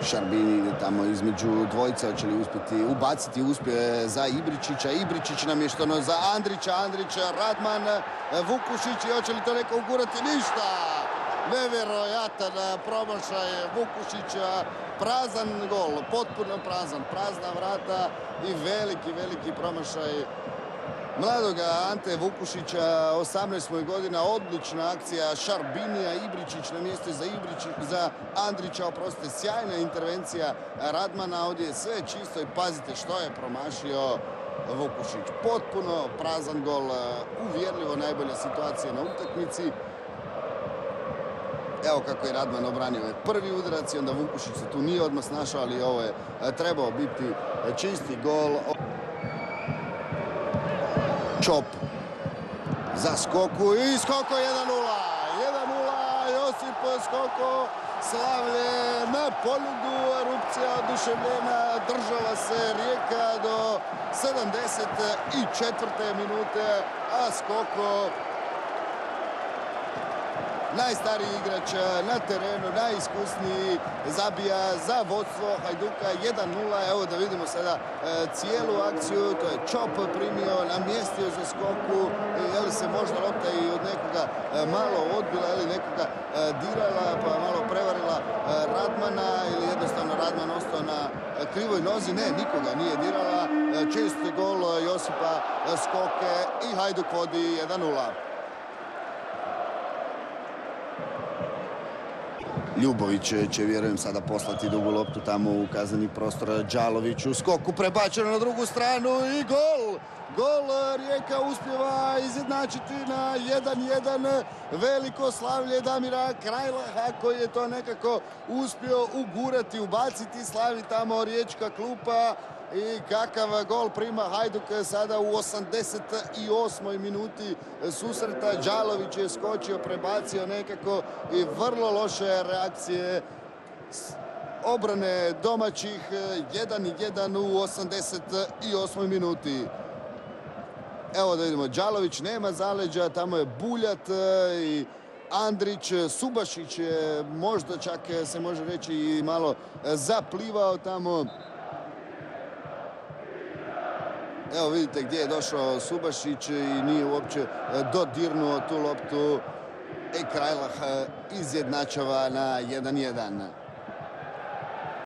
Šarbini ide tamo između dvojica, hoće li uspjeti ubaciti, uspije za Ibričića. Ibričić namješteno za Andrića, Radman, Vukušić i hoće li to neko ugurati? Ništa! Nevjerojatan promašaj Vukušića, prazan gol, potpuno prazan, prazna vrata i veliki promašaj mladoga Ante Vukušića, 18 godina, odlična akcija Šarbinija, Ibričić na mjestu za Andrića, oprostite, sjajna intervencija Radmana, ovdje je sve čisto i pazite što je promašio Vukušić. Potpuno prazan gol, uvjerljivo najbolja situacija na utakmici. Evo kako je Radman obranio prvi udarac i onda Vukušić se tu nije odmah snašao, ali ovo je trebao biti čisti gol. Čop za Skoku i Skoko 1:0. 1:0, Josip Skoko, slavlje na Poljudu, erupcija oduševljena, držala se Rijeka do 74. minute, a Skoko, najstariji igrač na terenu, najiskusniji, zabija za vodstvo Hajduka 1:0. Evo da vidimo sada cijelu akciju. To je Čop primio, namjestio za Skoku. Je li se možda lopta i od nekoga malo odbila ili nekoga dirala pa malo prevarila Radmana ili jednostavno Radman ostao na krivoj nozi? Ne, nikoga nije dirala. Čisti gol Josipa Skoke i Hajduk vodi 1:0. Ljubović će, vjerujem, sada poslati dugu loptu tamo u kazneni prostor Đaloviću. Skoku prebačeno na drugu stranu i gol! Gol Rijeka uspjeva izjednačiti na 1:1. Veliko slavlje Damira Krajlaha koji je to nekako uspio ugurati, ubaciti, slavi tamo riječka klupa. I kakav gol prima Hajduk sada u 88. minuti susreta. Đalović je skočio, prebacio nekako i vrlo loše reakcije obrane domaćih. 1:1 u 88. minuti. Evo da vidimo, Đalović nema zaleđa, tamo je Buljat i Andrić. Subašić je možda čak se može reći i malo zaplivao tamo. Evo vidite gdje je došao Subašić i nije uopće dodirnuo tu loptu. I Krajlah izjednačava na 1:1.